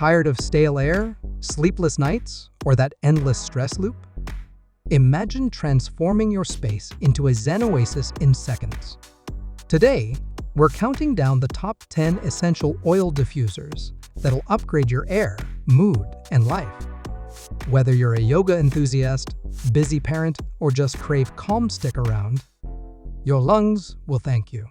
Tired of stale air, sleepless nights, or that endless stress loop? Imagine transforming your space into a Zen oasis in seconds. Today, we're counting down the top 10 essential oil diffusers that'll upgrade your air, mood, and life. Whether you're a yoga enthusiast, busy parent, or just crave calm stick around, your lungs will thank you.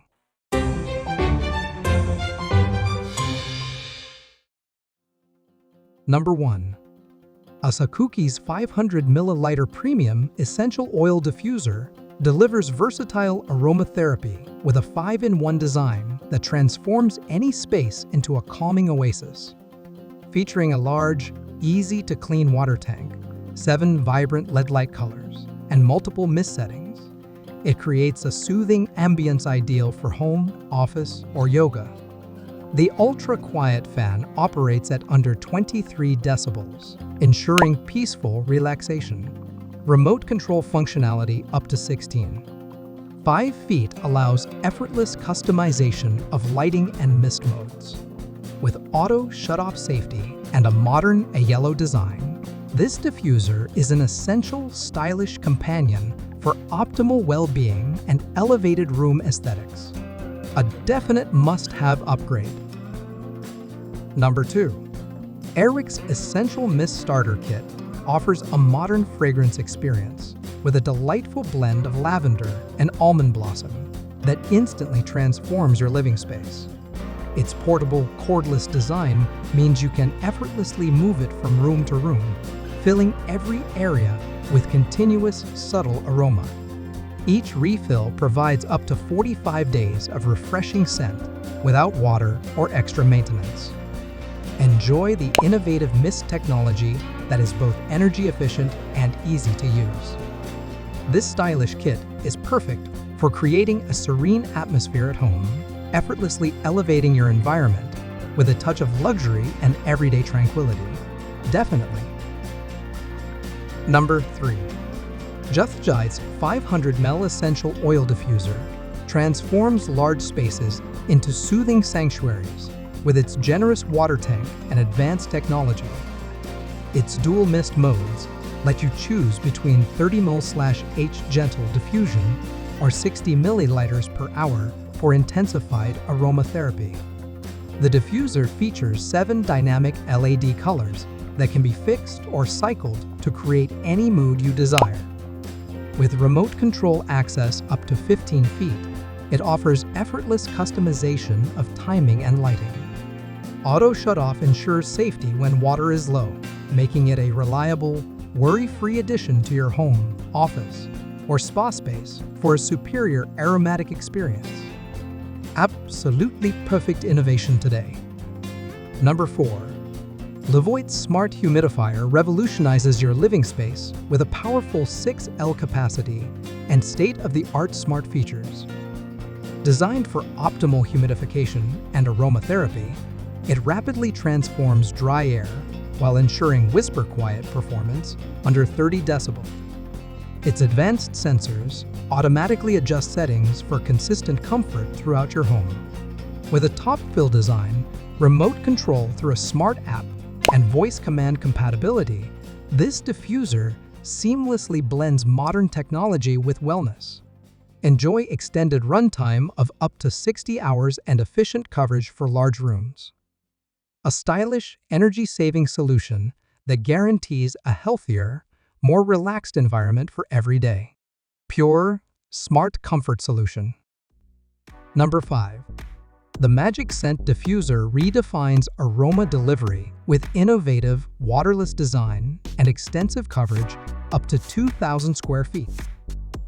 Number 1. ASAKUKI's 500 ml Premium Essential Oil Diffuser delivers versatile aromatherapy with a 5-in-1 design that transforms any space into a calming oasis. Featuring a large, easy-to-clean water tank, 7 vibrant LED light colors, and multiple mist settings, it creates a soothing ambience ideal for home, office, or yoga. The ultra-quiet fan operates at under 23 decibels, ensuring peaceful relaxation. Remote control functionality up to 16. 5 feet allows effortless customization of lighting and mist modes. With auto shut-off safety and a modern yellow design, this diffuser is an essential, stylish companion for optimal well-being and elevated room aesthetics. A definite must-have upgrade. Number 2. Airwick's Essential Mist Starter Kit offers a modern fragrance experience with a delightful blend of lavender and almond blossom that instantly transforms your living space. Its portable, cordless design means you can effortlessly move it from room to room, filling every area with continuous, subtle aroma. Each refill provides up to 45 days of refreshing scent without water or extra maintenance. Enjoy the innovative mist technology that is both energy efficient and easy to use. This stylish kit is perfect for creating a serene atmosphere at home, effortlessly elevating your environment with a touch of luxury and everyday tranquility. Definitely. Number 3. HJTHJT's 500 ml Essential Oil Diffuser transforms large spaces into soothing sanctuaries with its generous water tank and advanced technology. Its dual mist modes let you choose between 30 ml/H gentle diffusion or 60 milliliters per hour for intensified aromatherapy. The diffuser features 7 dynamic LED colors that can be fixed or cycled to create any mood you desire. With remote control access up to 15 feet, it offers effortless customization of timing and lighting. Auto shut-off ensures safety when water is low, making it a reliable, worry-free addition to your home, office, or spa space for a superior aromatic experience. Absolutely perfect innovation today. Number 4. LEVOIT's Smart Humidifier revolutionizes your living space with a powerful 6L capacity and state-of-the-art smart features. Designed for optimal humidification and aromatherapy, it rapidly transforms dry air while ensuring whisper-quiet performance under 30 decibels. Its advanced sensors automatically adjust settings for consistent comfort throughout your home. With a top-fill design, remote control through a smart app, and voice command compatibility, this diffuser seamlessly blends modern technology with wellness. Enjoy extended runtime of up to 60 hours and efficient coverage for large rooms. A stylish, energy-saving solution that guarantees a healthier, more relaxed environment for every day. Pure, smart comfort solution. Number 5. The Magic Scent Diffuser redefines aroma delivery with innovative, waterless design and extensive coverage up to 2,000 square feet.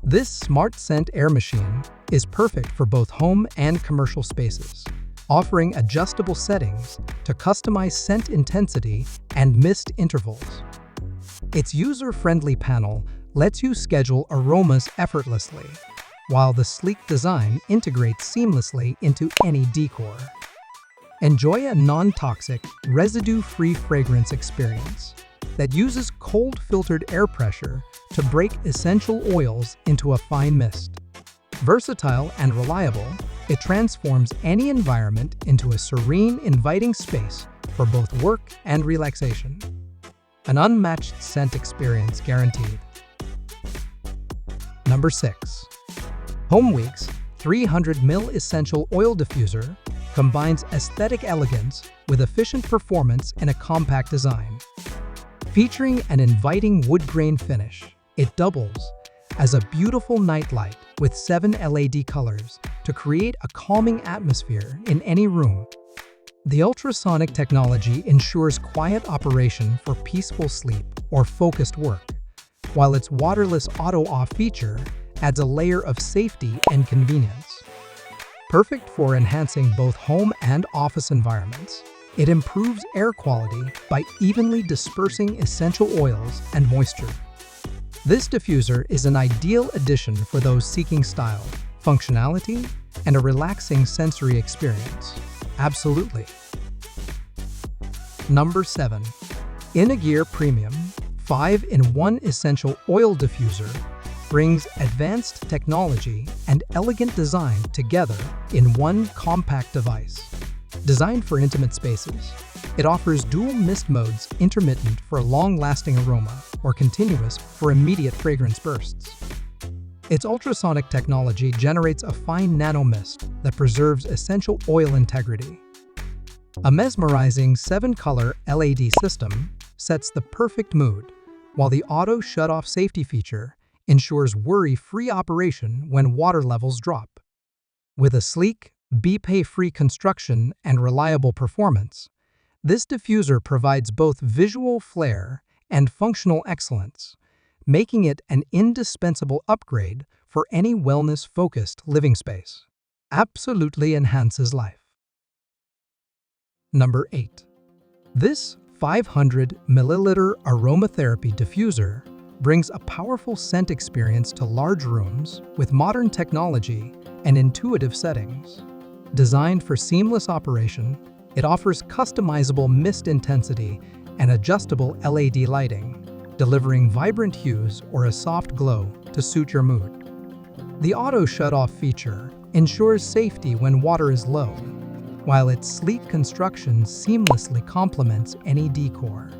This smart scent air machine is perfect for both home and commercial spaces, offering adjustable settings to customize scent intensity and mist intervals. Its user-friendly panel lets you schedule aromas effortlessly, while the sleek design integrates seamlessly into any decor. Enjoy a non-toxic, residue-free fragrance experience that uses cold-filtered air pressure to break essential oils into a fine mist. Versatile and reliable, it transforms any environment into a serene, inviting space for both work and relaxation. An unmatched scent experience guaranteed. Number 6. Homeweeks 300ml Essential Oil Diffuser combines aesthetic elegance with efficient performance in a compact design. Featuring an inviting wood grain finish, it doubles as a beautiful nightlight with 7 LED colors to create a calming atmosphere in any room. The ultrasonic technology ensures quiet operation for peaceful sleep or focused work, while its waterless auto-off feature adds a layer of safety and convenience. Perfect for enhancing both home and office environments, it improves air quality by evenly dispersing essential oils and moisture. This diffuser is an ideal addition for those seeking style, functionality, and a relaxing sensory experience. Absolutely. Number 7. InnoGear Premium 5-in-1 Essential Oil Diffuser brings advanced technology and elegant design together in one compact device. Designed for intimate spaces, it offers dual mist modes, intermittent for long-lasting aroma or continuous for immediate fragrance bursts. Its ultrasonic technology generates a fine nano mist that preserves essential oil integrity. A mesmerizing 7-color LED system sets the perfect mood, while the auto shut-off safety feature ensures worry-free operation when water levels drop. With a sleek, BPA-free construction and reliable performance, this diffuser provides both visual flair and functional excellence, making it an indispensable upgrade for any wellness-focused living space. Absolutely enhances life. Number 8. This 500ml aromatherapy diffuser brings a powerful scent experience to large rooms with modern technology and intuitive settings. Designed for seamless operation, it offers customizable mist intensity and adjustable LED lighting, delivering vibrant hues or a soft glow to suit your mood. The auto shut-off feature ensures safety when water is low, while its sleek construction seamlessly complements any decor.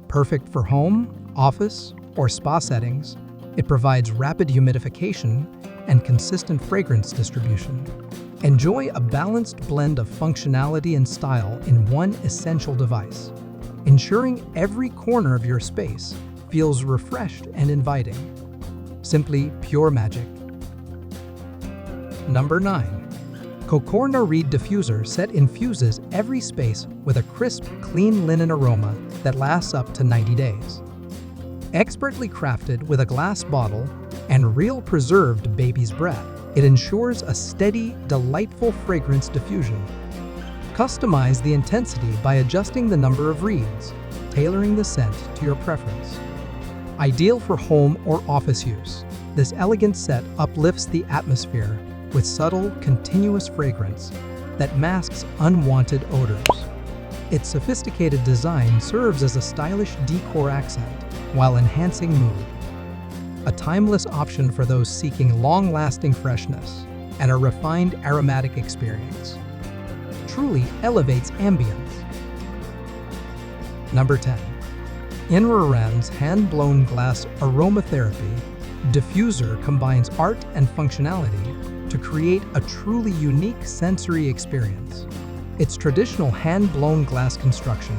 Perfect for home, office, or spa settings, it provides rapid humidification and consistent fragrance distribution. Enjoy a balanced blend of functionality and style in one essential device, ensuring every corner of your space feels refreshed and inviting. Simply pure magic. Number 9. Cocorrína Reed Diffuser Set infuses every space with a crisp, clean linen aroma that lasts up to 90 days. Expertly crafted with a glass bottle and real preserved baby's breath, it ensures a steady, delightful fragrance diffusion. Customize the intensity by adjusting the number of reeds, tailoring the scent to your preference. Ideal for home or office use, this elegant set uplifts the atmosphere with subtle, continuous fragrance that masks unwanted odors. Its sophisticated design serves as a stylish decor accent while enhancing mood. A timeless option for those seeking long-lasting freshness and a refined aromatic experience. Truly elevates ambience. Number 10. Inrorans hand-blown glass aromatherapy diffuser combines art and functionality to create a truly unique sensory experience. Its traditional hand-blown glass construction,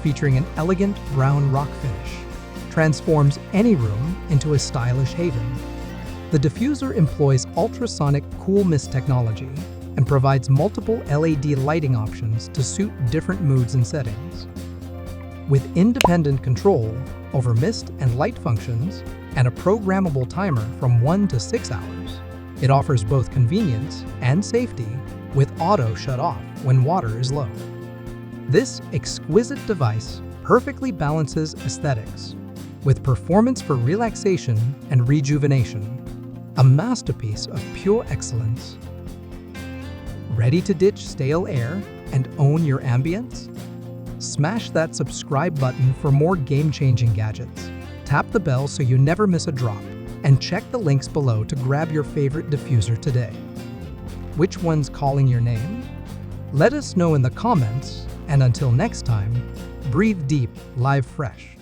featuring an elegant brown rock finish, transforms any room into a stylish haven. The diffuser employs ultrasonic cool mist technology and provides multiple LED lighting options to suit different moods and settings. With independent control over mist and light functions and a programmable timer from 1 to 6 hours, it offers both convenience and safety with auto shut-off when water is low. This exquisite device perfectly balances aesthetics with performance for relaxation and rejuvenation, a masterpiece of pure excellence. Ready to ditch stale air and own your ambience? Smash that subscribe button for more game-changing gadgets. Tap the bell so you never miss a drop, and check the links below to grab your favorite diffuser today. Which one's calling your name? Let us know in the comments, And until next time, breathe deep, live fresh.